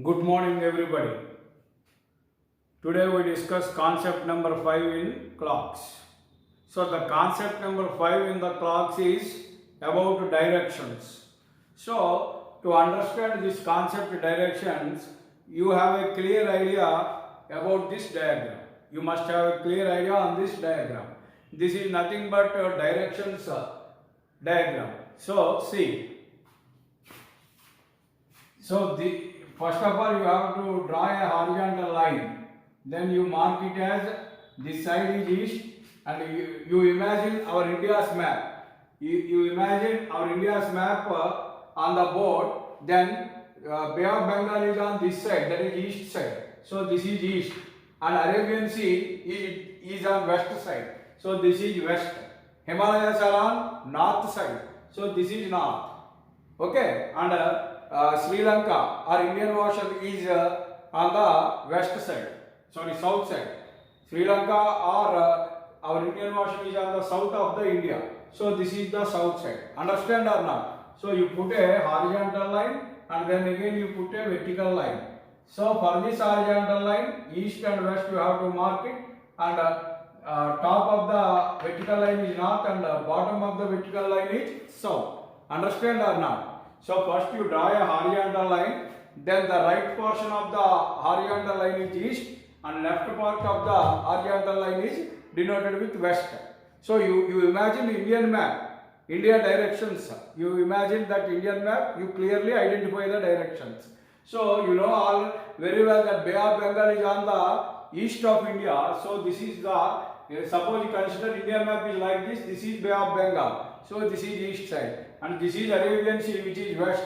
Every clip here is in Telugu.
Good morning, everybody. Today we discuss concept number 5 in clocks. So the concept number 5 in the clocks is about directions. So to understand this concept directions, you have a clear idea about this diagram. You must have a clear idea on this diagram. This is nothing but directions diagram. So see. First of all, you have to draw a horizontal line. Then you mark it as this side is east, and you imagine our India's map. You imagine our India's map on the board. Then Bay of Bengal is on this side, that is east side. So this is east, and Arabian Sea is on west side. So this is west. Himalayas are on north side. So this is north. Okay, and Sri Lanka or Indian Ocean is on the west side, south side. Sri Lanka or our Indian Ocean is on the south of the India. So this is the south side. Understand or not? So you put a horizontal line and then again you put a vertical line. So for this horizontal line, east and west you have to mark it, and top of the vertical line is north and bottom of the vertical line is south. Understand or not? So first you draw a horizontal line, then the right portion of the horizontal line is east and left part of the horizontal line is denoted with west. So you imagine Indian map, India directions. You imagine that Indian map, you clearly identify the directions. So you know all very well that Bay of Bengal is on the east of India. So this is the, suppose you consider Indian map is like this is Bay of Bengal. So this is east side. And this is Arabian Sea, which is west,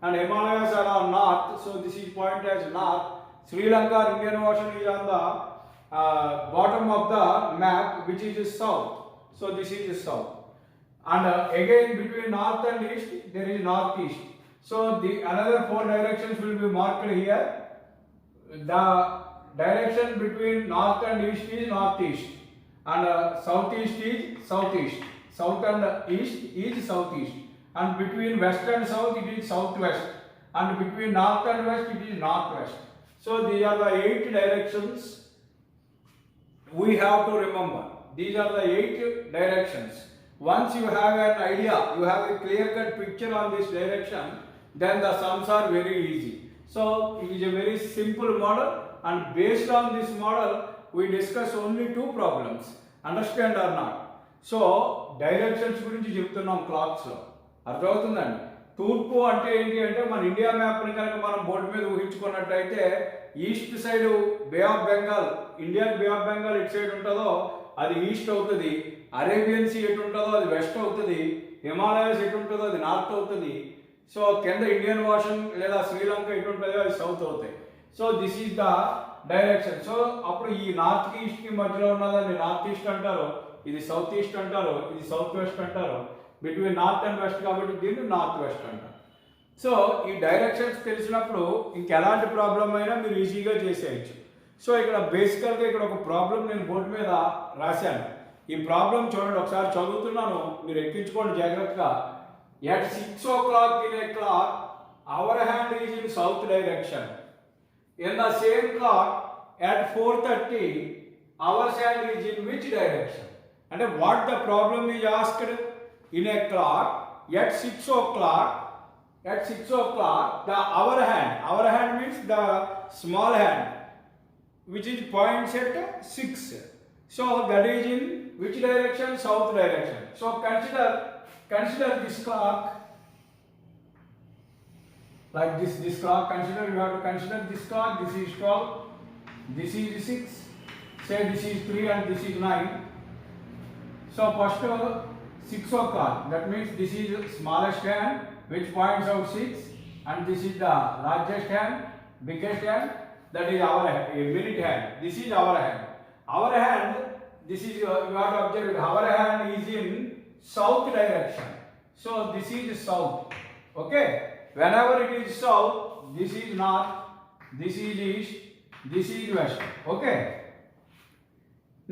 and Himalayas are on north, so this is point as north. Sri Lanka, Indian Ocean is on the bottom of the map, which is south, so this is south. And again between north and east there is northeast. So the another 4 directions will be marked here. The direction between north and east is northeast, and southeast is southeast. South and east is southeast, and between west and south it is southwest, and between north and west it is northwest. So these are the 8 directions we have to remember. These are the 8 directions. Once you have an idea, you have a clear-cut picture on this direction, then the sums are very easy. So it is a very simple model, and based on this model we discuss only 2 problems. Understand or not? So directions గురించి చెప్తున్నాం క్లాక్స్లో, అర్థమవుతుందండి. తూర్పు అంటే ఏంటి అంటే మన ఇండియా మ్యాప్ని కనుక మనం బోర్డు మీద ఊహించుకున్నట్టయితే east side Bay of Bengal, Indian Bay of Bengal ఎటు సైడ్ ఉంటుందో అది ఈస్ట్ అవుతుంది, అరేబియన్ సీ ఎటు ఉంటుందో అది వెస్ట్ అవుతుంది, హిమాలయస్ ఎటు ఉంటుందో అది నార్త్ అవుతుంది, సో కింద ఇండియన్ ఓషన్ లేదా శ్రీలంక ఎటు ఉంటుందో అది సౌత్ అవుతాయి. So this is the direction. So అప్పుడు ఈ నార్త్కి ఈస్ట్కి మధ్యలో ఉన్నదాన్ని నార్త్ ఈస్ట్ అంటారు, ఇది సౌత్ ఈస్ట్ అంటారు, ఇది సౌత్ వెస్ట్ అంటారు. బిట్వీన్ నార్త్ అండ్ వెస్ట్ కాబట్టి దీన్ని నార్త్ వెస్ట్ అంటారు. సో ఈ డైరెక్షన్స్ తెలిసినప్పుడు ఇంకెలాంటి ప్రాబ్లం అయినా మీరు ఈజీగా చేసేయచ్చు. సో ఇక్కడ బేసికల్గా ఇక్కడ ఒక ప్రాబ్లం నేను బోర్డు మీద రాశాను. ఈ ప్రాబ్లం చూడండి, ఒకసారి చదువుతున్నాను, మీరు ఎక్కించుకోండి జాగ్రత్తగా. At 6 o'clock in a clock, our hand is in south direction. In the same clock, at 4:30, our hand is in which direction? And what the problem is asked, in a clock at 6 o'clock, the our hand means the small hand, which is points at 6. So that is in which direction? South direction. So consider this clock like this clock. You have to consider this clock. This is 12, this is 6, say this is 3 and this is 9. So first 6 o'clock, that means this is smallest hand which points out 6, and this is the largest hand, biggest hand, that is our minute hand. This is our hand. Our hand, this is you have to observe, our hand is in south direction. So this is south. Okay, whenever it is south, this is north, this is east, this is west. Okay.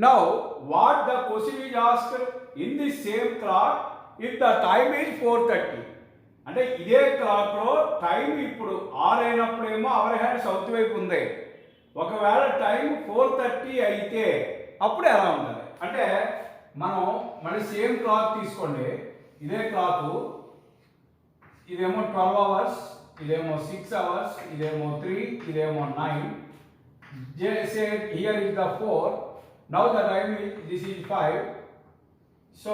Now what the question is asked, in the same clock if the time is 4:30, అంటే ఇదే క్లాక్లో టైం ఇప్పుడు 6 అయినప్పుడేమో అవర్ హ్యాండ్ సౌత్ వైపు ఉంది. ఒకవేళ టైం 4:30 అయితే అప్పుడు ఎలా ఉంటుంది అంటే మనం మళ్ళీ సేమ్ క్లాక్ తీసుకోండి. ఇదే క్లాకు ఇదేమో 12 అవర్స్, ఇదేమో 6 అవర్స్, ఇదేమో 3, ఇదేమో 9. Say here is the 4. Now the time is this is 5. So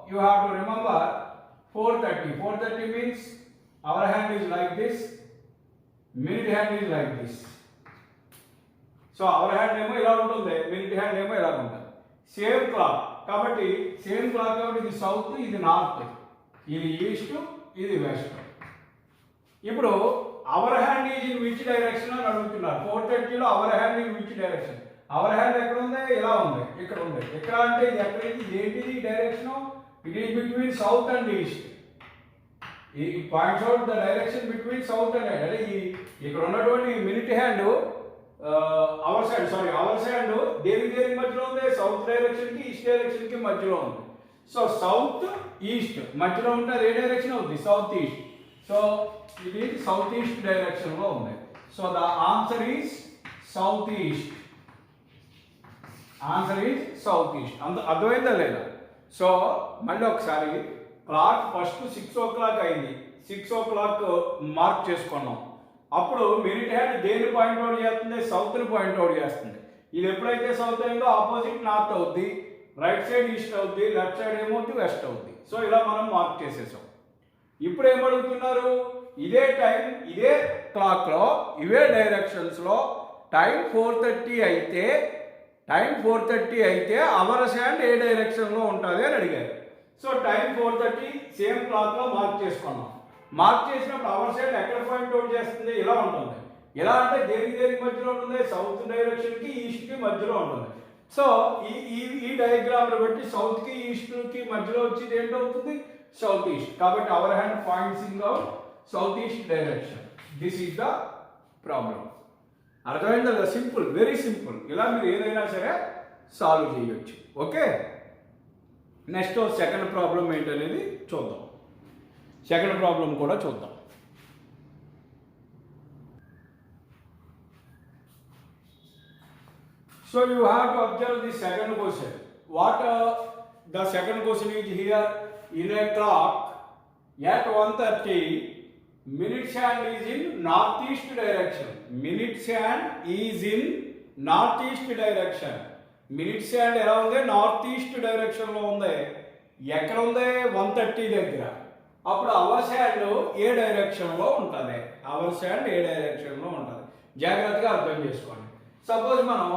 you have to remember 4:30. 4:30 means our hand is like this, minute hand is like this. So our hand ఏమో ఇలా ఉంటుంది, minute hand ఏమో ఇలా ఉంటుంది. సేమ్ క్లాక్ కాబట్టి సేమ్ క్లాక్ కాబట్టి ఇది సౌత్, ఇది నార్త్, ఇది ఈస్ట్, ఇది వెస్ట్. ఇప్పుడు hour hand is in which direction అని అడుగుతున్నారు. 4:30లో hour hand in which direction? Hour hand ఎక్కడ ఉంది? ఇలా ఉంది, ఇక్కడ ఉంది. ఎక్కడ అంటే ఇది ఎక్కడ? ఇది ఏంటిది direction? It is between south and east. ఈ points out the direction between south and అంటే ఇక్కడ ఉన్నటువంటి మినిట్ హ్యాండ్ అవర్స్ హ్యాండ్ దేనికి మధ్యలో ఉంది? సౌత్ డైరెక్షన్ కి ఈస్ట్ డైరెక్షన్ కి మధ్యలో ఉంది. సో సౌత్ ఈస్ట్ మధ్యలో ఉంటే అది ఏ డైరెక్షన్ అవుతుంది? South east. సో ఇది సౌత్ ఈస్ట్ డైరెక్షన్ లో ఉంది. So the answer is south east. Answer is south east. అర్థమైందా లేదా? సో మళ్ళీ ఒకసారి క్లాక్ ఫస్ట్ 6 o'clock అయింది. 6 o'clock మార్క్ చేసుకున్నాం. అప్పుడు మినిట్ హ్యాండ్ దేని పాయింట్ అవుట్ చేస్తుంది? సౌత్ని పాయింట్ అవుట్ చేస్తుంది. ఇది ఎప్పుడైతే సౌత్ అయిందో ఆపోజిట్ నార్త్ అవుద్ది, రైట్ సైడ్ ఈస్ట్ అవుద్ది, లెఫ్ట్ సైడ్ ఏమవుతుంది? వెస్ట్ అవుద్ది. సో ఇలా మనం మార్క్ చేసేసాం. ఇప్పుడు ఏమడుగుతున్నారు? ఇదే టైం ఇదే క్లాక్లో ఇవే డైరెక్షన్స్లో టైం 4:30 అయితే అవర్స్ హ్యాండ్ ఏ డైరెక్షన్లో ఉంటుంది అని అడిగారు. సో టైం 4:30 సేమ్ క్లాక్లో మార్క్ చేసుకున్నాం. మార్క్ చేసినప్పుడు అవర్స్ హ్యాండ్ ఎక్కడ పాయింట్ అవుట్ చేస్తుంది? ఇలా ఉంటుంది. ఎలా అంటే దేనికి మధ్యలో ఉంటుంది? సౌత్ డైరెక్షన్కి ఈస్ట్కి మధ్యలో ఉంటుంది. సో ఈ డయాగ్రామ్ని బట్టి సౌత్కి ఈస్ట్కి మధ్యలో వచ్చేది ఏంటవుతుంది? South east. కాబట్టి hour hand points in out south east direction. This is the problem. అర్థమైందా? Simple, very simple. ఇలా మీరు ఏదైనా సరే సాల్వ్ చేయొచ్చు. ఓకే, నెక్స్ట్ సెకండ్ ప్రాబ్లం ఏంటనేది చూద్దాం. సెకండ్ ప్రాబ్లం కూడా చూద్దాం. So you have to observe the second question. What the second question is here. In a clock at 1:30, minutes hand is in northeast direction. Minutes hand is in northeast direction. Minutes hand ఎలా ఉంది? నార్త్ ఈస్ట్ డైరెక్షన్ లో ఉంది. ఎక్కడ ఉంది? 1:30 దగ్గర. అప్పుడు అవర్స్ హ్యాండ్ ఏ డైరెక్షన్ లో ఉంటుంది? అవర్స్ హ్యాండ్ ఏ డైరెక్షన్ లో ఉంటుంది? జాగ్రత్తగా అర్థం చేసుకోండి. సపోజ్ మనం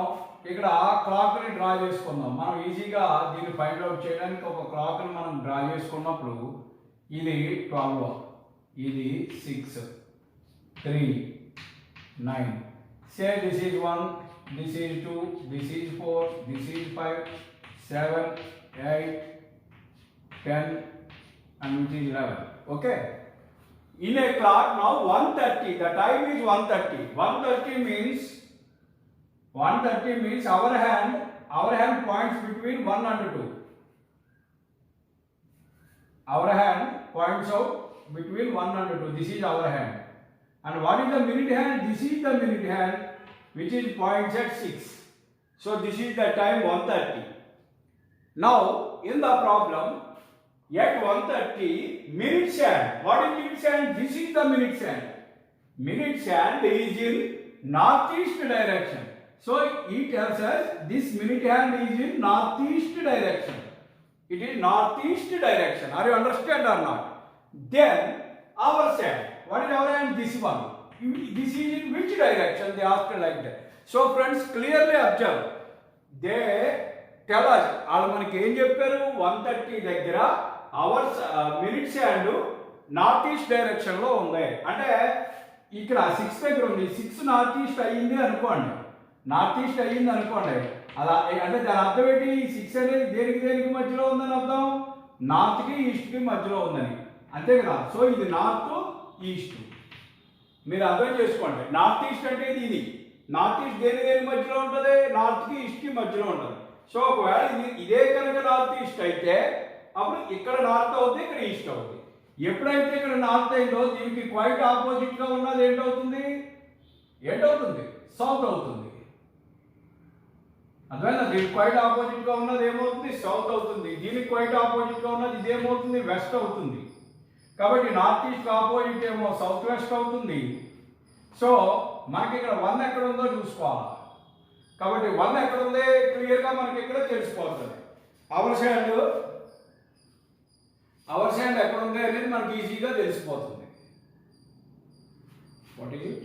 ఇక్కడ క్లాక్ని డ్రా చేసుకుందాం. మనం ఈజీగా దీన్ని ఫైండ్ అవుట్ చేయడానికి ఒక క్లాక్ని మనం డ్రా చేసుకున్నప్పుడు ఇది 12, ఇది 6, 3, 9. Say this is 1, this is 2, this is 4, this is 5, 7, 8, 10 and which is 11. Okay. In a clock now 1:30. The time is 1:30. 1:30 means our hand points between 1 and 2. Our hand points out between 1 and 2. This is our hand. And what is the minute hand? This is the minute hand which is points at 6. So this is the time 1:30. Now in the problem at 1:30 minutes hand. What is minutes hand? This is the minutes hand. Minutes hand is in northeast direction. So it tells us this minute hand is in northeast direction. It is northeast direction. Are you understand or not? Then our hand. What is our hand? This one. This is in which direction? They asked like that. So friends, clearly observe. They tell us. వాళ్ళు మనకి ఏం చెప్పారు? 1:30 దగ్గర hours minutes hand north east direction లో ఉంది. అంటే ఇక్కడ 6 దగ్గర ఉంది. 6 నార్త్ ఈస్ట్ అయ్యింది అనుకోండి. నార్త్ ఈస్ట్ అయ్యింది అనుకోండి. అలా అంటే దాని అర్థం ఏంటి? 6 అనేది దేనికి మధ్యలో ఉందని అర్థం? నార్త్కి ఈస్ట్కి మధ్యలో ఉందని, అంతే కదా. సో ఇది నార్త్ ఈస్ట్. మీరు అర్థం చేసుకోండి. నార్త్ ఈస్ట్ అంటే ఇది నార్త్ ఈస్ట్ దేనికి మధ్యలో ఉంటుంది? నార్త్కి ఈస్ట్కి మధ్యలో ఉంటుంది. సో ఒకవేళ ఇదే కనుక నార్త్ ఈస్ట్ అయితే అప్పుడు ఇక్కడ నార్త్ అవుతుంది, ఇక్కడ ఈస్ట్ అవుతుంది. ఎప్పుడైతే ఇక్కడ నార్త్ అయిందో దీనికి క్వైట్ ఆపోజిట్గా ఉన్నది ఏంటవుతుంది, సౌత్ అవుతుంది. అర్థమైనా? దీనికి క్వైట్ ఆపోజిట్గా ఉన్నది ఏమవుతుంది, సౌత్ అవుతుంది. దీనికి క్వైట్ ఆపోజిట్గా ఉన్నది ఇదేమవుతుంది, వెస్ట్ అవుతుంది. కాబట్టి నార్త్ ఈస్ట్ ఆపోజిట్ ఏమో సౌత్ వెస్ట్ అవుతుంది. సో మనకి ఇక్కడ 1 ఎక్కడ ఉందో చూసుకోవాలి. కాబట్టి 1 ఎక్కడ ఉంది క్లియర్గా మనకి ఇక్కడ తెలిసిపోతుంది. అవర్ సైడ్ ఎక్కడ ఉంది అనేది మనకి ఈజీగా తెలిసిపోతుంది. What is it?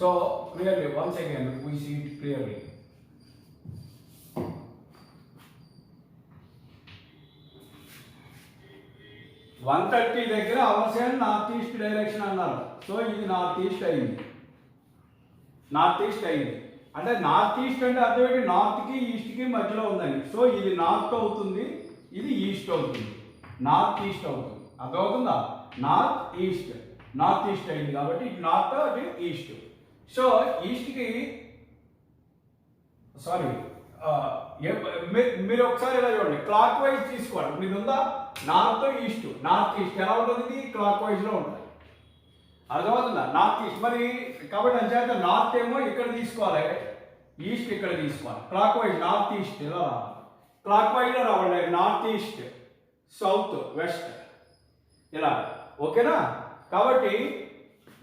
So clearly, once again, we see it clearly. దగ్గర our side north east direction అన్నారు. సో ఇది నార్త్ ఈస్ట్ అయింది. అంటే నార్త్ ఈస్ట్ అంటే అర్థం ఏంటి, నార్త్కి ఈస్ట్కి మధ్యలో ఉందని. సో ఇది నార్త్ అవుతుంది, ఇది ఈస్ట్ అవుతుంది, నార్త్ ఈస్ట్ అవుతుంది. అర్థమవుతుందా? నార్త్ ఈస్ట్ అయింది కాబట్టి ఇటు నార్త్ అటు ఈస్ట్. సో ఈస్ట్కి మీరు ఒకసారి ఇలా చూడండి, క్లాక్ వైజ్ తీసుకోండి. మీరు ఉందా నార్త్ ఈస్ట్ ఎలా ఉంటుంది, క్లాక్ వైజ్లో ఉంటుంది. అర్థమవుతుందా? North east. మరి కాబట్టి అంచేత నార్త్ ఏమో ఇక్కడ తీసుకోవాలి, ఈస్ట్ ఇక్కడ తీసుకోవాలి. క్లాక్ వైజ్ నార్త్ ఈస్ట్ ఇలా రావాలి, క్లాక్ వైజ్లో రావాలి. నార్త్ ఈస్ట్, సౌత్, వెస్ట్ ఇలా. ఓకేనా? కాబట్టి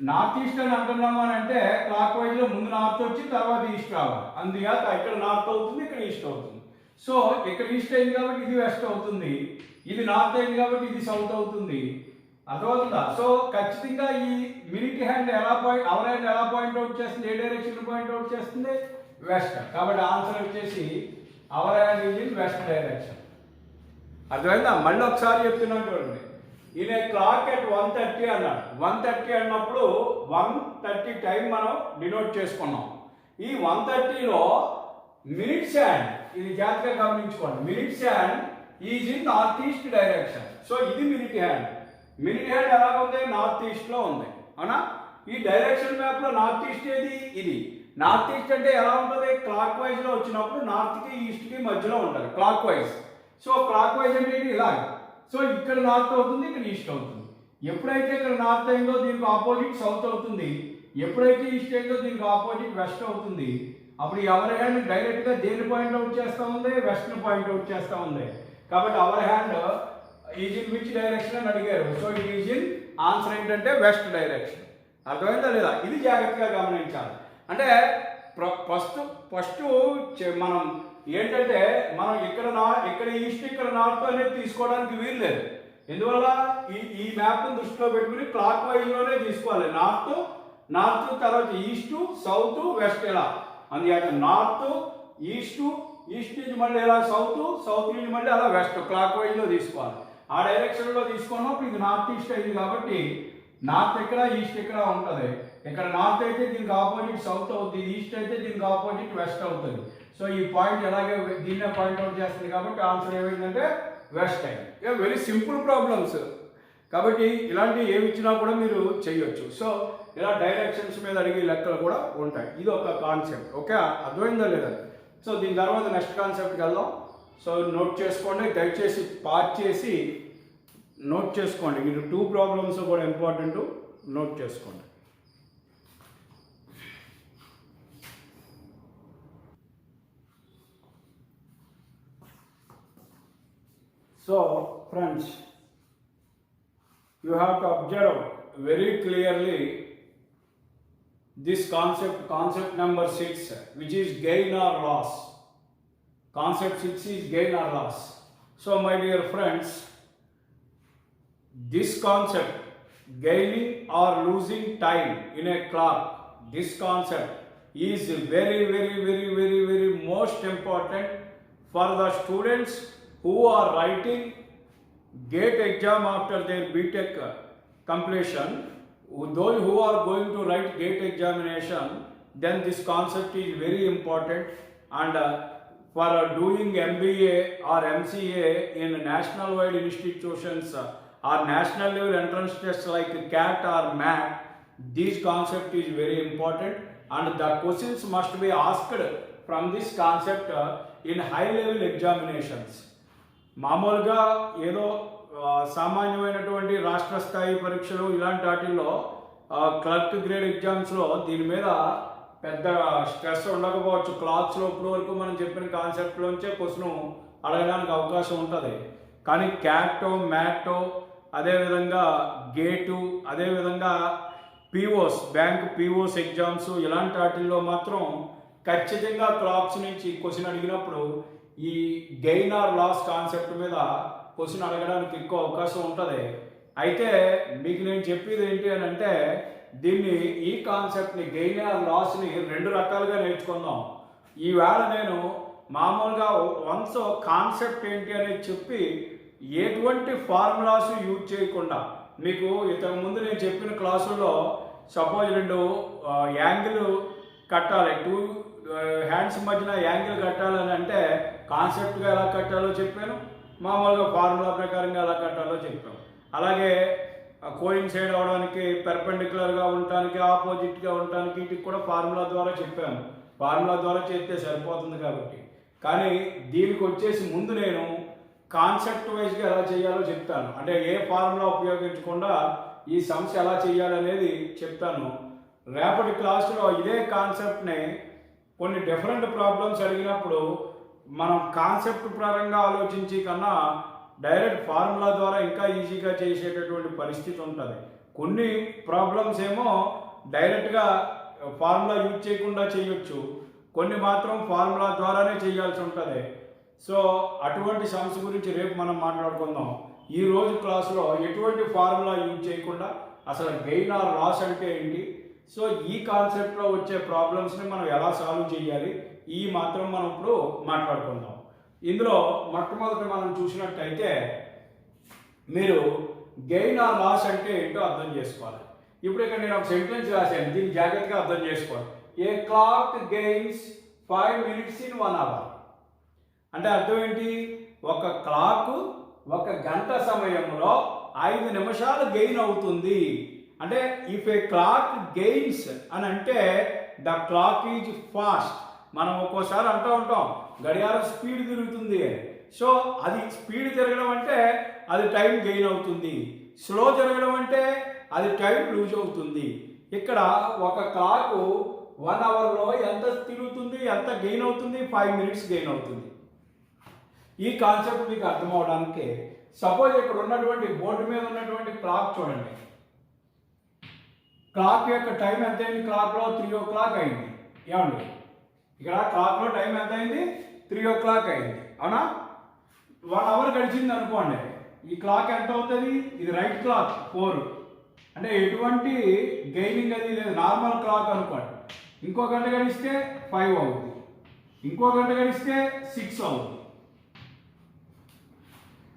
నార్త్ ఈస్ట్ అని అంటున్నాము అని అంటే క్లాక్ వైజ్లో ముందు నార్త్ వచ్చి తర్వాత ఈస్ట్ రావాలి. అందుచేత ఇక్కడ నార్త్ అవుతుంది, ఇక్కడ ఈస్ట్ అవుతుంది. సో ఇక్కడ ఈస్ట్ అయింది కాబట్టి ఇది వెస్ట్ అవుతుంది, ఇది నార్త్ అయింది కాబట్టి ఇది సౌత్ అవుతుంది. అర్థమవుతుందా? సో ఖచ్చితంగా ఈ మినిట్ హ్యాండ్ అవర్ హ్యాండ్ ఎలా పాయింట్అవుట్ చేస్తుంది, ఏ డైరెక్షన్ పాయింట్అవుట్ చేస్తుంది, వెస్ట్. కాబట్టి ఆన్సర్ వచ్చేసి hour hand is in west direction. అర్థమైందా? మళ్ళీ ఒకసారి చెప్తున్నాను చూడండి. ఈయన క్లాక్ ఎట్ 1:30 అన్నాడు. 1:30 అన్నప్పుడు 1:30 టైం మనం డినోట్ చేసుకున్నాం. ఈ 1:30లో మినిట్స్ హ్యాండ్, ఇది జాగ్రత్తగా గమనించుకోండి, minutes hand is in north east direction. So ఇది మినిట్ హ్యాండ్ ఎలా ఉంది, నార్త్ ఈస్ట్లో ఉంది. అవునా? ఈ డైరెక్షన్ మ్యాప్లో నార్త్ ఈస్ట్ ఏది, ఇది. నార్త్ ఈస్ట్ అంటే ఎలా ఉంటుంది, క్లాక్ వైజ్లో వచ్చినప్పుడు నార్త్కి ఈస్ట్కి మధ్యలో ఉంటుంది, clock wise. So clock wise అంటే ఇలాగ. సో ఇక్కడ నార్త్ అవుతుంది, ఇక్కడ ఈస్ట్ అవుతుంది. ఎప్పుడైతే ఇక్కడ నార్త్ అయిందో దీనికి ఆపోజిట్ సౌత్ అవుతుంది, ఎప్పుడైతే ఈస్ట్ అయిందో దీనికి ఆపోజిట్ వెస్ట్ అవుతుంది. అప్పుడు ఈ అవర్ హ్యాండ్ డైరెక్ట్గా దేని పాయింట్అవుట్ చేస్తూ ఉంది, వెస్ట్ని పాయింట్అవుట్ చేస్తూ ఉంది. కాబట్టి hour hand is in which direction అని అడిగారు. So it is in answer ఏంటంటే వెస్ట్ డైరెక్షన్. అర్థమైందా లేదా? ఇది జాగ్రత్తగా గమనించాలి. అంటే ఫస్ట్ మనం ఏంటంటే మనం ఇక్కడ ఈస్ట్ ఇక్కడ నార్త్ అనేది తీసుకోవడానికి వీలు లేదు. ఎందువల్ల ఈ మ్యాప్ను దృష్టిలో పెట్టుకుని క్లాక్ వైజ్లోనే తీసుకోవాలి. నార్త్ తర్వాత ఈస్ట్, సౌత్, వెస్ట్ ఇలా. అందుకే నార్త్ ఈస్ట్ నుంచి మళ్ళీ ఇలా సౌత్ నుంచి మళ్ళీ అలా వెస్ట్ క్లాక్ వైజ్లో తీసుకోవాలి. ఆ డైరెక్షన్లో తీసుకున్నప్పుడు ఇది నార్త్ ఈస్ట్ అయింది కాబట్టి నార్త్ ఇక్కడ ఈస్ట్ ఇక్కడ ఉంటుంది. ఇక్కడ నార్త్ అయితే దీనికి ఆపోజిట్ సౌత్ అవుతుంది, ఈస్ట్ అయితే దీనికి ఆపోజిట్ వెస్ట్ అవుతుంది. సో ఈ పాయింట్ ఎలాగే దీన్నే పాయింట్అవుట్ చేస్తుంది కాబట్టి ఆన్సర్ ఏమైందంటే వెస్ట్ అయింది. Very simple problems. కాబట్టి ఇలాంటివి ఏమి ఇచ్చినా కూడా మీరు చేయొచ్చు. సో ఇలా డైరెక్షన్స్ మీద అడిగే లెక్కలు కూడా ఉంటాయి. ఇది ఒక కాన్సెప్ట్. ఓకే, అర్థమైందా లేదా? సో దీని తర్వాత నెక్స్ట్ కాన్సెప్ట్కి వెళ్దాం. సో నోట్ చేసుకోండి, దయచేసి పాజ్ చేసి నోట్ చేసుకోండి. మీరు 2 ప్రాబ్లమ్స్ కూడా ఇంపార్టెంట్, నోట్ చేసుకోండి. So friends, you have to observe very clearly this concept number 6, which is gain or loss. Concept 6 is gain or loss. So my dear friends, this concept, gaining or losing time in a clock, this concept is very most important for the students who are writing GATE exam after their BTech completion. Those who are going to write GATE examination, then this concept is very important. And for doing MBA or MCA in national wide institutions or national level entrance tests like CAT or MAT, this concept is very important and the questions must be asked from this concept in high level examinations. మామూలుగా ఏదో సామాన్యమైనటువంటి రాష్ట్ర స్థాయి పరీక్షలు ఇలాంటి వాటిల్లో క్లర్క్ గ్రేడ్ ఎగ్జామ్స్లో దీని మీద పెద్ద స్ట్రెస్ ఉండకపోవచ్చు. క్లాత్స్లో ఇప్పుడు వరకు మనం చెప్పిన కాన్సెప్ట్లోంచే క్వశ్చన్ అడగడానికి అవకాశం ఉంటుంది. కానీ క్యాటో మ్యాటో అదేవిధంగా గేటు అదేవిధంగా పీఓస్ బ్యాంక్ పీఓస్ ఎగ్జామ్స్ ఇలాంటి వాటిల్లో మాత్రం ఖచ్చితంగా క్లాత్స్ నుంచి క్వశ్చన్ అడిగినప్పుడు ఈ గెయిన్ ఆర్ లాస్ కాన్సెప్ట్ మీద క్వశ్చన్ అడగడానికి ఎక్కువ అవకాశం ఉంటుంది. అయితే మీకు నేను చెప్పేది ఏంటి అని అంటే దీన్ని ఈ కాన్సెప్ట్ని గెయిన్ ఆర్ లాస్ని రెండు రకాలుగా నేర్చుకుందాం. ఈవేళ నేను మామూలుగా వన్స్ కాన్సెప్ట్ ఏంటి అనేది చెప్పి ఎటువంటి ఫార్ములాస్ యూజ్ చేయకుండా మీకు ఇంతకుముందు నేను చెప్పిన క్లాసుల్లో సపోజ్ రెండు యాంగిల్ కట్టాలి, టూ హ్యాండ్స్ మధ్యన యాంగిల్ కట్టాలని అంటే కాన్సెప్ట్గా ఎలా కట్టాలో చెప్పాను, మామూలుగా ఫార్ములా ప్రకారంగా ఎలా కట్టాలో చెప్పాను. అలాగే కోయిన్సైడ్ అవడానికి పెర్పెండిక్యులర్గా ఉండటానికి ఆపోజిట్గా ఉండటానికి వీటికి కూడా ఫార్ములా ద్వారా చెప్పాను. ఫార్ములా ద్వారా చేస్తే సరిపోతుంది కాబట్టి. కానీ దీనికి వచ్చేసి ముందు నేను కాన్సెప్ట్ వైజ్గా ఎలా చేయాలో చెప్తాను. అంటే ఏ ఫార్ములా ఉపయోగించకుండా ఈ సమస్య ఎలా చేయాలనేది చెప్తాను. రేపటి క్లాసులో ఇదే కాన్సెప్ట్ని కొన్ని డిఫరెంట్ ప్రాబ్లమ్స్ అడిగినప్పుడు మనం కాన్సెప్ట్ పరంగా ఆలోచించి కన్నా డైరెక్ట్ ఫార్ములా ద్వారా ఇంకా ఈజీగా చేసేటటువంటి పరిస్థితి ఉంటుంది. కొన్ని ప్రాబ్లమ్స్ ఏమో డైరెక్ట్గా ఫార్ములా యూజ్ చేయకుండా చేయొచ్చు, కొన్ని మాత్రం ఫార్ములా ద్వారానే చేయాల్సి ఉంటుంది. సో అటువంటి సమస్య గురించి రేపు మనం మాట్లాడుకుందాం. ఈ రోజు క్లాసులో ఎటువంటి ఫార్ములా యూజ్ చేయకుండా అసలు గెయిన్ ఆర్ లాస్ అంటే ఏంటి, సో ఈ కాన్సెప్ట్లో వచ్చే ప్రాబ్లమ్స్ని మనం ఎలా సాల్వ్ చేయాలి, ఈ మాత్రం మనం ఇప్పుడు మాట్లాడుకుందాం. ఇందులో మొట్టమొదటి మనం చూసినట్టయితే మీరు గెయిన్ ఆర్ లాస్ అంటే ఏంటో అర్థం చేసుకోవాలి. ఇప్పుడు ఇక్కడ నేను ఒక సెంటెన్స్ రాశాను, దీన్ని జాగ్రత్తగా అర్థం చేసుకోవాలి. A clock gains 5 minutes in 1 hour. అంటే అర్థం ఏంటి, ఒక క్లాక్ ఒక గంట సమయంలో 5 నిమిషాలు గెయిన్ అవుతుంది. అంటే ఇఫ్ ఏ క్లాక్ గెయిన్స్ అని అంటే ద క్లాక్ ఈజ్ ఫాస్ట్. మనం ఒక్కోసారి అంటూ ఉంటాం గడియారం స్పీడ్ తిరుగుతుంది. సో అది స్పీడ్ తిరగడం అంటే అది టైం గెయిన్ అవుతుంది, స్లో జరగడం అంటే అది టైం లూజ్ అవుతుంది. ఇక్కడ ఒక క్లాక్ 1 అవర్లో ఎంత తిరుగుతుంది, ఎంత గెయిన్ అవుతుంది, 5 minutes గెయిన్ అవుతుంది. ఈ కాన్సెప్ట్ మీకు అర్థం అవడానికి సపోజ్ ఇక్కడ ఉన్నటువంటి బోర్డు మీద ఉన్నటువంటి క్లాక్ చూడండి. క్లాక్ యొక్క టైం ఎంత అయింది, క్లాక్లో 3 o'clock అయింది. ఏమండి ఇక్కడ క్లాక్లో టైం ఎంత అయింది, 3 o'clock అయింది, అవునా? 1 hour గడిచింది అనుకోండి, ఈ క్లాక్ ఎంత అవుతుంది, ఇది రైట్ క్లాక్ 4, అంటే ఎటువంటి గెయినింగ్ అది లేదు, నార్మల్ క్లాక్ అనుకోండి. ఇంకో గంట గడిస్తే 5 అవుతుంది, ఇంకో గంట గడిస్తే 6 అవుతుంది.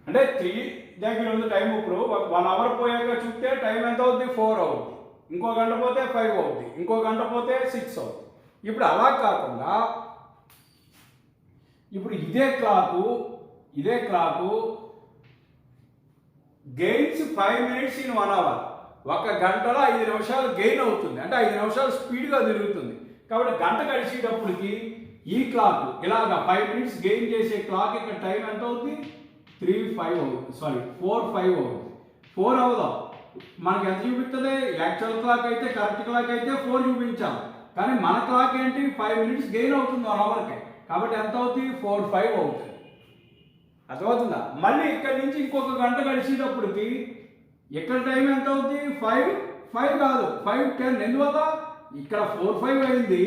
అంటే 3 దగ్గర ఉంది టైం. ఇప్పుడు 1 hour పోయాక చూస్తే టైం ఎంత అవుతుంది, 4 అవుతుంది, ఇంకో గంట పోతే 5 అవుతుంది, ఇంకో గంట పోతే 6 అవుతుంది. ఇప్పుడు అలా కాకుండా ఇప్పుడు ఇదే clock gains 5 minutes in 1 hour. ఒక గంటలో 5 నిమిషాలు గెయిన్ అవుతుంది, అంటే 5 నిమిషాలు స్పీడ్గా తిరుగుతుంది. కాబట్టి గంట గడిచేటప్పటికి ఈ క్లాక్ ఇలాగా 5 minutes గెయిన్ చేసే క్లాక్ ఇక్కడ టైం ఎంత అవుతుంది, 4 5 అవుతుంది. 4 అవుదాం, మనకి ఎంత చూపిస్తుంది, యాక్చువల్ క్లాక్ అయితే కరెక్ట్ క్లాక్ అయితే 4 చూపించాం, కానీ మన క్లాక్ ఏంటి 5 minutes గెయిన్ అవుతుంది 1 hourకి. కాబట్టి ఎంత అవుతుంది, 4 5 అవుతుంది. అర్థమవుతుందా? మళ్ళీ ఇక్కడ నుంచి ఇంకొక గంట గడిచేటప్పటికి ఇక్కడ టైం ఎంత అవుతుంది, 5 5 కాదు 5 10. ఎందువల్ల ఇక్కడ 4 5 అయింది,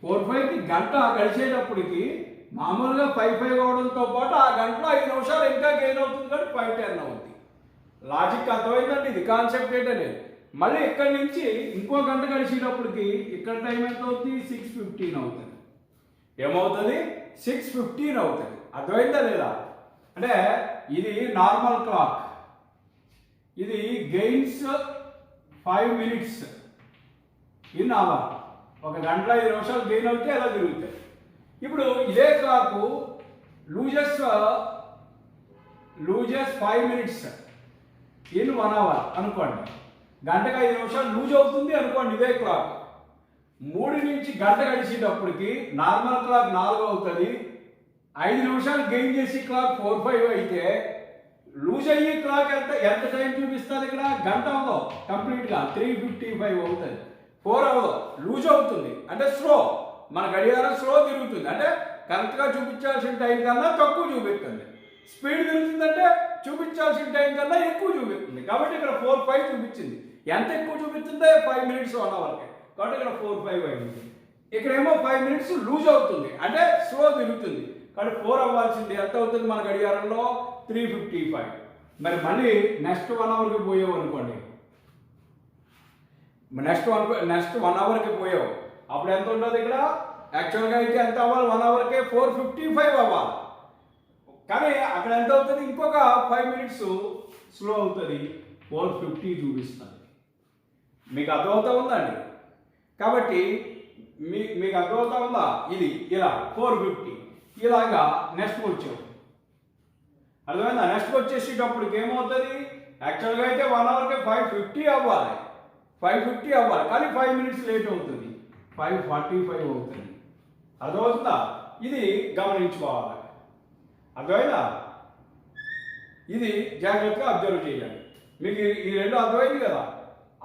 4 5కి గంట గడిచేటప్పటికి మామూలుగా 5 5 అవడంతో పాటు ఆ గంటలో 5 నిమిషాలు ఇంకా గెయిన్ అవుతుంది, కాబట్టి 5 10 అవుతుంది. లాజిక్ అర్థమైందండి, ఇది కాన్సెప్ట్ ఏంటనే. మళ్ళీ ఇక్కడ నుంచి ఇంకో గంట గడిచేటప్పటికి ఇక్కడ టైం ఎంత అవుతుంది, 6:15 అవుతుంది. ఏమవుతుంది, 6:15 అవుతుంది. అర్థమైందా లేదా? అంటే ఇది నార్మల్ క్లాక్, ఇది గెయిన్స్ 5 minutes ఇన్ అవర్. ఒక గంటలో 5 నిమిషాలు గెయిన్ అవుతే ఎలా తిరుగుతాయి. ఇప్పుడు ఇదే clock loses 5 minutes in 1 hour అనుకోండి. గంటకు 5 నిమిషాలు లూజ్ అవుతుంది అనుకోండి ఇదే క్లాక్. 3 నుంచి గంట గడిచేటప్పటికి నార్మల్ క్లాక్ 4 అవుతుంది. 5 నిమిషాలు గెయిన్ చేసి క్లాక్ 4:05 అయితే లూజ్ అయ్యి క్లాక్ ఎంత టైం చూపిస్తుంది ఇక్కడ? గంట అవ్వదు, కంప్లీట్గా 3:55 అవుతుంది. 4 అవ్వదు, లూజ్ అవుతుంది. అంటే స్లో, మన గడియారం స్లో తిరుగుతుంది. అంటే కరెక్ట్గా చూపించాల్సిన టైం కన్నా తక్కువ చూపిస్తుంది. స్పీడ్ తిరుగుతుందంటే చూపించాల్సిన టైం కన్నా ఎక్కువ చూపిస్తుంది. కాబట్టి ఇక్కడ 4:05 చూపించింది. ఎంత ఎక్కువ చూపిస్తుందో 5 మినిట్స్ 1 అవర్కి. కాబట్టి ఇక్కడ 4:05 అయింది. ఇక్కడేమో 5 మినిట్స్ లూజ్ అవుతుంది, అంటే స్లో తిరుగుతుంది. కాబట్టి 4 అవ్వాల్సింది ఎంత అవుతుంది మన గడియారంలో? 3:55. మరి మళ్ళీ నెక్స్ట్ 1 అవర్కి పోయావు అనుకోండి, నెక్స్ట్ 1 అవర్కి పోయావు, అప్పుడు ఎంత ఉంటుంది ఇక్కడ? యాక్చువల్గా అయితే ఎంత అవ్వాలి? 1 అవర్కే 4:55 అవ్వాలి. కానీ అక్కడ ఎంత అవుతుంది? ఇంకొక 5 మినిట్స్ స్లో అవుతుంది, 4:50 చూపిస్తుంది. మీకు అర్థమవుతా ఉందండి? కాబట్టి మీకు అర్థమవుతా ఉందా? ఇది ఇలా 4:50 ఇలాగా నెక్స్ట్ వచ్చావు. అర్థమైందా? నెక్స్ట్ వచ్చేసేటప్పటికి ఏమవుతుంది? యాక్చువల్గా అయితే 1 అవర్కి 5:50 అవ్వాలి, 5:50 అవ్వాలి. కానీ 5 మినిట్స్ లేట్ అవుతుంది, 5:45 అవుతుంది. అర్థమవుతుందా? ఇది గమనించుకోవాలి. అర్థమైందా? ఇది జాగ్రత్తగా అబ్జర్వ్ చేయాలి. మీకు ఈ రెండు అర్థమైంది కదా?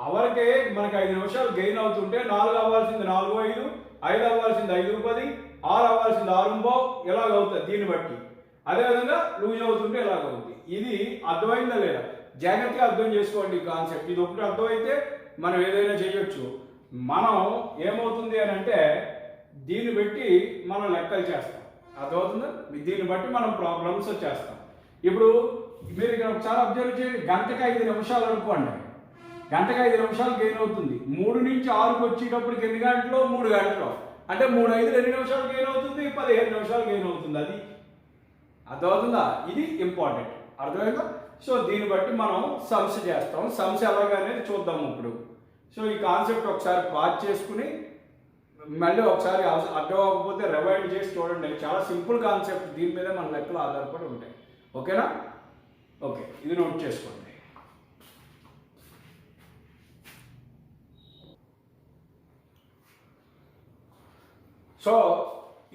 అవర్కే మనకి 5 నిమిషాలు గెయిన్ అవుతుంటే 4 అవ్వాల్సింది 4:05, 5 అవ్వాల్సింది 5:10, 6 అవ్వాల్సింది 6:15, ఇలాగ అవుతుంది దీన్ని బట్టి. అదేవిధంగా లూజ్ అవుతుంటే ఇలాగ అవుతుంది. ఇది అర్థమైందా లేదా? జాగ్రత్తగా అర్థం చేసుకోండి ఈ కాన్సెప్ట్. ఇది ఒకటి అర్థమైతే మనం ఏదైనా చేయొచ్చు. మనం ఏమవుతుంది అని అంటే దీన్ని బట్టి మనం లెక్కలు చేస్తాం. అర్థమవుతుందా? దీన్ని బట్టి మనం ప్రాబ్లమ్స్ చేస్తాం. ఇప్పుడు మీరు ఇక్కడ ఒకసారి అబ్జర్వ్ చేయండి. గంటకి 5 నిమిషాలు అనుకోండి, గంటకి 5 నిమిషాలు గెయిన్ అవుతుంది. 3 నుంచి 6కి వచ్చేటప్పటికి ఎన్ని గంటలు? 3 గంటలు. అంటే 3:05 2 నిమిషాలు గెయిన్ అవుతుంది, 15 నిమిషాలు గెయిన్ అవుతుంది. అది అర్థమవుతుందా? ఇది ఇంపార్టెంట్. అర్థమైందా? సో దీన్ని బట్టి మనం సమ్స్ చేస్తాం. సమ్స్ ఎలాగనేది చూద్దాం ఇప్పుడు. సో ఈ కాన్సెప్ట్ ఒకసారి పాజ్ చేసుకుని మళ్ళీ ఒకసారి అర్థం అవ్వకపోతే రివైండ్ చేసి చూడండి. చాలా సింపుల్ కాన్సెప్ట్, దీని మీదే మన లెక్కలు ఆధారపడి ఉంటాయి. ఓకేనా? ఓకే, ఇది నోట్ చేసుకోండి. సో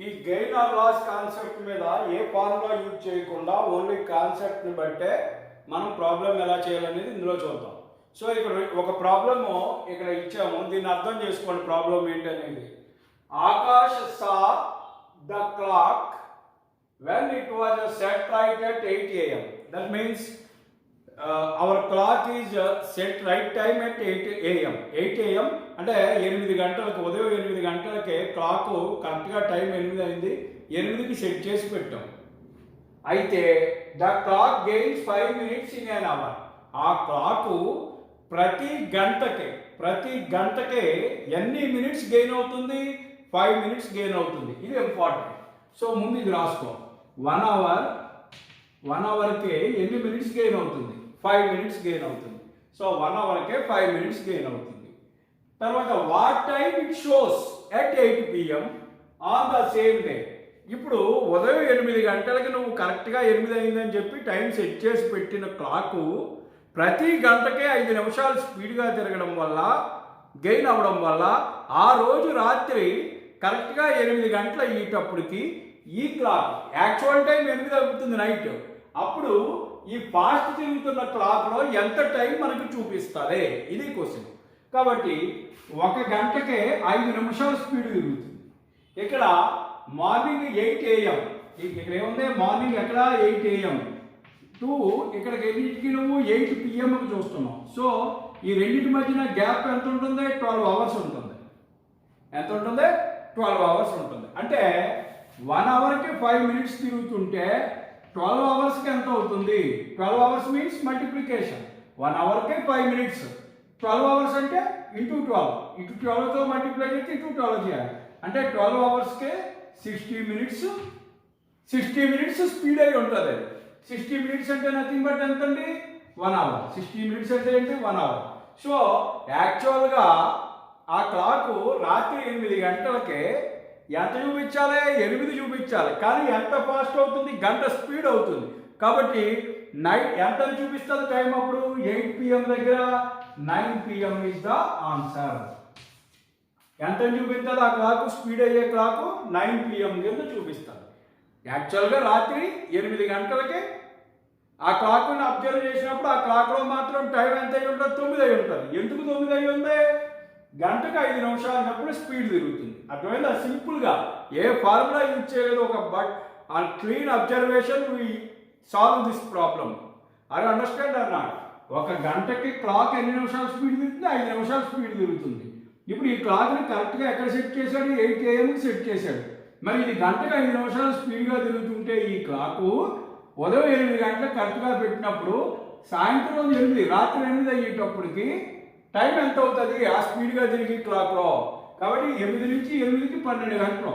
ఈ గెయిన్ ఆర్ లాస్ కాన్సెప్ట్ మీద ఏ ఫార్ములా యూజ్ చేయకుండా ఓన్లీ కాన్సెప్ట్ని బట్టే మనం ప్రాబ్లం ఎలా చేయాలనేది ఇందులో చూద్దాం. సో ఇక్కడ ఒక ప్రాబ్లము ఇక్కడ ఇచ్చాము, దీన్ని అర్థం చేసుకోండి. ప్రాబ్లం ఏంటనేది, Akash saw the clock when it was set right at 8 a.m. That means our clock is set right time at 8 a.m. 8 a.m. అంటే 8 గంటలకు, ఉదయం 8 గంటలకే క్లాక్ కరెక్ట్గా టైం 8 అయింది. 8కి సెట్ చేసి పెట్టాం. అయితే the clock gains 5 minutes in an hour. ఆ క్లాకు ప్రతి గంటకే ఎన్ని మినిట్స్ గెయిన్ అవుతుంది? 5 మినిట్స్ గెయిన్ అవుతుంది. ఇది ఇంపార్టెంట్. సో ముందు ఇది రాసుకో. 1 అవర్కి ఎన్ని మినిట్స్ గెయిన్ అవుతుంది? 5 మినిట్స్ గెయిన్ అవుతుంది. సో 1 అవర్కే 5 మినిట్స్ గెయిన్ అవుతుంది. తర్వాత what time it shows at 8 p.m. On the same day. ఇప్పుడు ఉదయం 8 గంటలకి నువ్వు కరెక్ట్గా 8 అయిందని చెప్పి టైం సెట్ చేసి పెట్టిన క్లాకు ప్రతి గంటకే 5 నిమిషాలు స్పీడ్గా తిరగడం వల్ల, గెయిన్ అవ్వడం వల్ల ఆ రోజు రాత్రి కరెక్ట్గా 8 గంటలు అయ్యేటప్పటికి ఈ క్లాక్ యాక్చువల్ టైం 8 అవుతుంది నైట్. అప్పుడు ఈ ఫాస్ట్ తిరుగుతున్న క్లాక్లో ఎంత టైం మనకు చూపిస్తుంది? ఇది క్వశ్చన్. కాబట్టి 1 గంటకే 5 నిమిషాలు స్పీడ్ తిరుగుతుంది. ఇక్కడ మార్నింగ్ 8 a.m. ఇక్కడ ఏముంది? మార్నింగ్ ఎక్కడ 8 a.m. టు ఇక్కడికి ఎన్నింటికి నువ్వు 8 p.m.కి చూస్తున్నావు. సో ఈ రెండింటి మధ్యన గ్యాప్ ఎంత ఉంటుంది? 12 అవర్స్ ఉంటుంది. ఎంత ఉంటుంది? 12 అవర్స్ ఉంటుంది. అంటే 1 అవర్కి 5 మినిట్స్ తిరుగుతుంటే 12 అవర్స్కి ఎంత అవుతుంది? 12 hours means multiplication. 1 అవర్కి 5 minutes, 12 hours అంటే ఇంటూ 12, ఇంటూ 12తో మల్టిప్లై చేసి ఇంటూ 12 చేయాలి. అంటే 12 అవర్స్కే 60 మినిట్స్ స్పీడ్ అయి ఉంటుంది. 60 మినిట్స్ అంటే నథింగ్ బట్ ఎంతండి? 1 అవర్. 60 మినిట్స్ అంటే ఏంటి? 1 అవర్. సో యాక్చువల్గా ఆ క్లాకు రాత్రి 8 గంటలకే ఎంత చూపించాలి? 8 చూపించాలి. కానీ ఎంత ఫాస్ట్ అవుతుంది? గంట స్పీడ్ అవుతుంది. కాబట్టి నైట్ ఎంత చూపిస్తుంది టైం అప్పుడు? 8 PM దగ్గర 9 PM ఇస్ ద ఆన్సర్. ఎంత చూపిస్తుంది ఆ క్లాక్? స్పీడ్ అయ్యే క్లాక్ 9 PM కింద చూపిస్తుంది. యాక్చువల్గా రాత్రి 8 గంటలకి ఆ క్లాక్ని అబ్జర్వ్ చేసినప్పుడు ఆ క్లాక్లో మాత్రం టైం ఎంత అయి ఉంటుంది? 9 అయి ఉంటుంది. ఎందుకు 9 అయి ఉంది? గంటకు 5 నిమిషాలు అన్నప్పుడు స్పీడ్ తిరుగుతుంది. అర్థమైందా? సింపుల్గా ఏ ఫార్ములా యూజ్ చేయలేదు. ఒక but on clean observation we solve this problem. అది అండర్స్టాండ్ అర్ నాట్? ఒక గంటకి క్లాక్ ఎన్ని నిమిషాలు స్పీడ్ తిరుగుతుంది? 5 నిమిషాలు స్పీడ్ తిరుగుతుంది. ఇప్పుడు ఈ క్లాక్ని కరెక్ట్గా ఎక్కడ సెట్ చేశాడు? 8 AM సెట్ చేశాడు. మరి ఇది గంటకు 5 నిమిషాలు స్పీడ్గా తిరుగుతుంటే ఈ క్లాకు ఉదయం 8 గంటలకు కరెక్ట్గా పెట్టినప్పుడు సాయంత్రం 8 రాత్రి 8 అయ్యేటప్పటికి టైం ఎంత అవుతుంది ఆ స్పీడ్గా తిరిగి క్లాక్లో? కాబట్టి 8 నుంచి 8కి 12 గంటలు.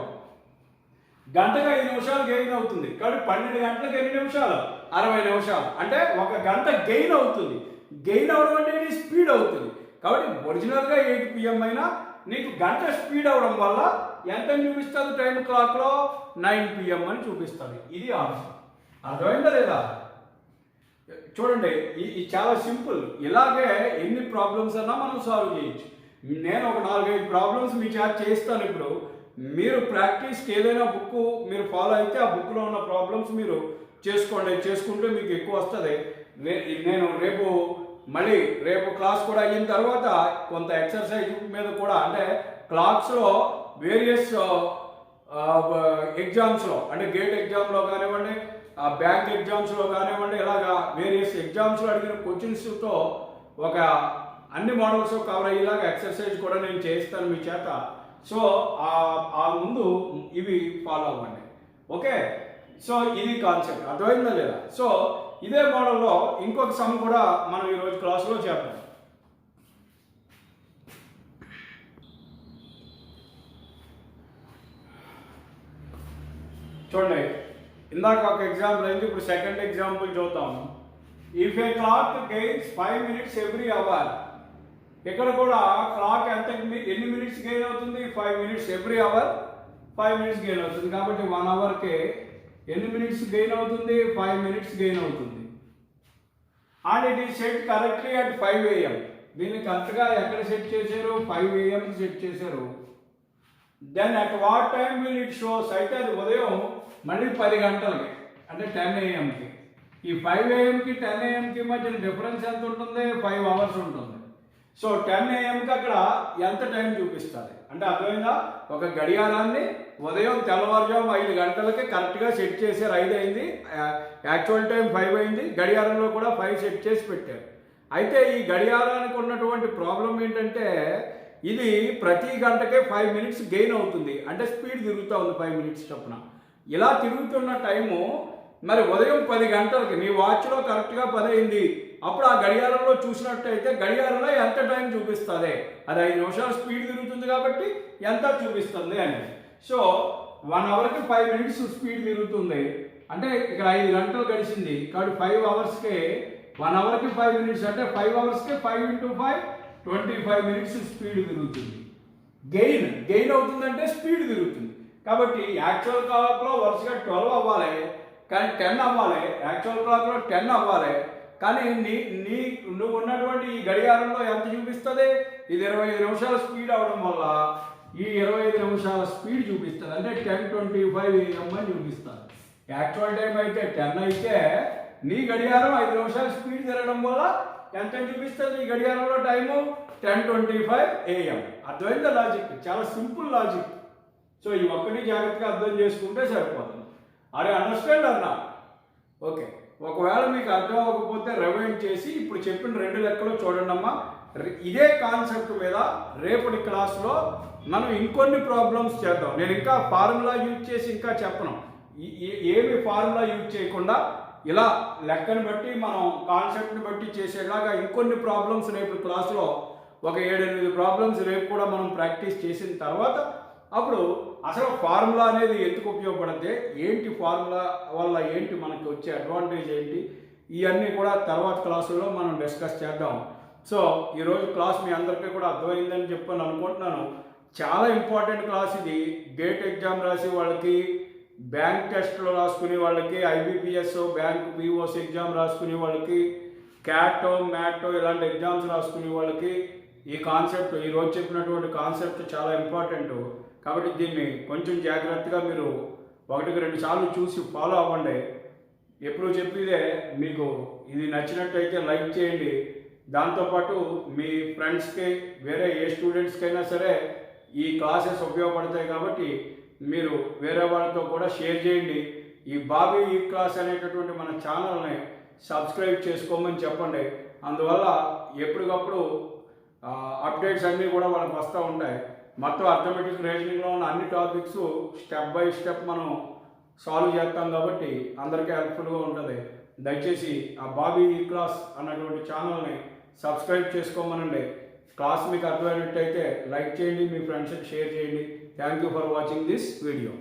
గంటకు 5 నిమిషాలు గెయిన్ అవుతుంది. కాబట్టి 12 గంటలకు ఎన్ని నిమిషాలు? 60 నిమిషాలు. అంటే ఒక గంట గెయిన్ అవుతుంది. గెయిన్ అవడం అంటే ఇది స్పీడ్ అవుతుంది. కాబట్టి ఒరిజినల్గా 8 PM అయినా నీకు గంట స్పీడ్ అవడం వల్ల ఎంత చూపిస్తుంది టైం క్లాక్లో? 9 PM అని చూపిస్తుంది. ఇది ఆన్సర్. అర్థమైందా లేదా? చూడండి, ఇది చాలా సింపుల్. ఇలాగే ఎన్ని ప్రాబ్లమ్స్ అన్నా మనం సాల్వ్ చేయొచ్చు. నేను ఒక 4-5 ప్రాబ్లమ్స్ మీ చేత చేస్తాను. ఇప్పుడు మీరు ప్రాక్టీస్కి ఏదైనా బుక్ మీరు ఫాలో అయితే ఆ బుక్లో ఉన్న ప్రాబ్లమ్స్ మీరు చేసుకుంటే మీకు ఎక్కువ వస్తుంది. నేను రేపు క్లాస్ కూడా అయిన తర్వాత కొంత ఎక్సర్సైజ్ మీద కూడా, అంటే క్లాక్స్లో వేరియస్ ఎగ్జామ్స్లో, అంటే గేట్ ఎగ్జామ్లో కానివ్వండి, బ్యాంక్ ఎగ్జామ్స్లో కానివ్వండి, ఇలాగా వేరియస్ ఎగ్జామ్స్లో అడిగిన క్వశ్చన్స్తో ఒక అన్ని మోడల్స్ కవర్ అయ్యేలాగా ఎక్సర్సైజ్ కూడా నేను చేస్తాను మీ చేత. సో ఆ ముందు ఇవి ఫాలో అవ్వండి. ఓకే, సో ఇది కాన్సెప్ట్. అర్థమైందా లేదా? సో ఇదే మోడల్లో ఇంకొక సమ్ కూడా మనం ఈరోజు క్లాస్లో చేద్దాం. చూడండి, ఇందాక ఒక ఎగ్జాంపుల్ అయింది, ఇప్పుడు సెకండ్ ఎగ్జాంపుల్ చూద్దాం. If a clock gains 5 minutes every hour. ఇక్కడ కూడా క్లాక్ ఎన్ని మినిట్స్ గెయిన్ అవుతుంది? 5 minutes every hour 5 minutes gain అవుతుంది. కాబట్టి 1 hourకి ఎన్ని మినిట్స్ గెయిన్ అవుతుంది? 5 minutes గెయిన్ అవుతుంది. And it is set correctly at 5 AM. దీన్ని కరెక్ట్గా ఎక్కడ సెట్ చేశారు? 5 AM సెట్ చేశారు. Then at what time will it shows? అయితే అది ఉదయం మళ్ళీ 10 గంటలకి, అంటే 10 AM. ఈ 5 AM-కి 10 AM-కి మధ్యన డిఫరెన్స్ ఎంత ఉంటుంది? 5 hours ఉంటుంది. సో 10 AM-కి అక్కడ ఎంత టైం చూపిస్తుంది? అంటే అర్థమైందా? ఒక గడియారాన్ని ఉదయం తెల్లవారుజాము 5 గంటలకి కరెక్ట్గా సెట్ చేశారు. 5 అయింది, యాక్చువల్ టైం 5 అయింది. గడియారంలో కూడా 5 సెట్ చేసి పెట్టారు. అయితే ఈ గడియారానికి ఉన్నటువంటి ప్రాబ్లం ఏంటంటే ఇది ప్రతి గంటకే 5 minutes గెయిన్ అవుతుంది. అంటే స్పీడ్ తిరుగుతూ ఉంది 5 minutes చొప్పున. ఇలా తిరుగుతున్న టైము మరి ఉదయం 10 గంటలకి నీ వాచ్లో కరెక్ట్గా 10 అయింది. అప్పుడు ఆ గడియారంలో చూసినట్టయితే గడియారంలో ఎంత టైం చూపిస్తుంది? అది 5 నిమిషాలు స్పీడ్ తిరుగుతుంది కాబట్టి ఎంత చూపిస్తుంది అని. సో 1 hourకి 5 minutes స్పీడ్ తిరుగుతుంది. అంటే ఇక్కడ 5 గంటలు గడిచింది. కాబట్టి 5 hours-కి 1 hourకి 5 minutes, అంటే 5 hours-కి 5 × 5 25 minutes స్పీడ్ తిరుగుతుంది. గెయిన్ అవుతుందంటే స్పీడ్ తిరుగుతుంది. కాబట్టి యాక్చువల్ క్లాక్లో వరుసగా 12 అవ్వాలి, కానీ 10 అవ్వాలి. యాక్చువల్ క్లాక్లో 10 అవ్వాలి, కానీ నువ్వు ఉన్నటువంటి ఈ గడియారంలో ఎంత చూపిస్తుంది? ఇది 25 నిమిషాల స్పీడ్ అవడం వల్ల ఈ 25 నిమిషాల స్పీడ్ చూపిస్తుంది. అంటే 10:25 AM అని చూపిస్తుంది. యాక్చువల్ టైం అయితే 10 అయితే నీ గడియారం 5 నిమిషాల స్పీడ్ తిరగడం వల్ల ఎంత చూపిస్తుంది? ఈ గడియారంలో టైము 10:25 AM. అర్థమైందా లాజిక్? చాలా సింపుల్ లాజిక్. సో ఈ ఒక్కటి జాగ్రత్తగా అర్థం చేసుకుంటే సరిపోతుంది. అరే అండర్స్టాండ్ అన్నా? ఓకే, ఒకవేళ మీకు అర్థం అవ్వకపోతే రివైండ్ చేసి ఇప్పుడు చెప్పిన 2 లెక్కలు చూడండి అమ్మా. ఇదే కాన్సెప్ట్ మీద రేపటి క్లాస్లో మనం ఇంకొన్ని ప్రాబ్లమ్స్ చేద్దాం. నేను ఇంకా ఫార్ములా యూజ్ చేసి ఇంకా చెప్పను. ఏమి ఫార్ములా యూజ్ చేయకుండా ఇలా లెక్కను బట్టి మనం కాన్సెప్ట్ని బట్టి చేసేలాగా ఇంకొన్ని ప్రాబ్లమ్స్ రేపు క్లాస్లో ఒక 7-8 ప్రాబ్లమ్స్ రేపు కూడా మనం ప్రాక్టీస్ చేసిన తర్వాత అప్పుడు అసలు ఫార్ములా అనేది ఎందుకు ఉపయోగపడితే ఏంటి, ఫార్ములా వల్ల ఏంటి మనకి వచ్చే అడ్వాంటేజ్ ఏంటి, ఇవన్నీ కూడా తర్వాత క్లాసుల్లో మనం డిస్కస్ చేద్దాం. సో ఈరోజు క్లాస్ మీ అందరికీ కూడా అర్థమైందని చెప్పని అనుకుంటున్నాను. చాలా ఇంపార్టెంట్ క్లాస్ ఇది. గేట్ ఎగ్జామ్ రాసే వాళ్ళకి, బ్యాంక్ టెస్ట్లో రాసుకునే వాళ్ళకి, ఐబీపీఎస్ బ్యాంక్ పీఓస్ ఎగ్జామ్ రాసుకునే వాళ్ళకి, క్యాటో మ్యాటో ఇలాంటి ఎగ్జామ్స్ రాసుకునే వాళ్ళకి ఈ కాన్సెప్ట్, ఈరోజు చెప్పినటువంటి కాన్సెప్ట్ చాలా ఇంపార్టెంట్. కాబట్టి దీన్ని కొంచెం జాగ్రత్తగా మీరు 1-2 సార్లు చూసి ఫాలో అవ్వండి. ఎప్పుడు చెప్పిదే మీకు ఇది నచ్చినట్టయితే లైక్ చేయండి. దాంతోపాటు మీ ఫ్రెండ్స్కి, వేరే ఏ స్టూడెంట్స్కైనా సరే ఈ క్లాసెస్ ఉపయోగపడతాయి కాబట్టి మీరు వేరే వాళ్ళతో కూడా షేర్ చేయండి. ఈ బాబీ ఈ క్లాస్ అనేటటువంటి మన ఛానల్ని సబ్స్క్రైబ్ చేసుకోమని చెప్పండి. అందువల్ల ఎప్పటికప్పుడు అప్డేట్స్ అన్నీ కూడా వాళ్ళకి వస్తూ ఉంటాయి. మొత్తం అర్థమెటిక్ రీజనింగ్లో ఉన్న అన్ని టాపిక్స్ స్టెప్ బై స్టెప్ మనం సాల్వ్ చేస్తాం కాబట్టి అందరికీ హెల్ప్ఫుల్గా ఉంటుంది. దయచేసి ఆ బాబీ ఈ క్లాస్ అన్నటువంటి ఛానల్ని సబ్స్క్రైబ్ చేసుకోమనండి. క్లాస్ మీకు అర్థమైనట్టయితే లైక్ చేయండి, మీ ఫ్రెండ్స్కి షేర్ చేయండి. Thank you for watching this video.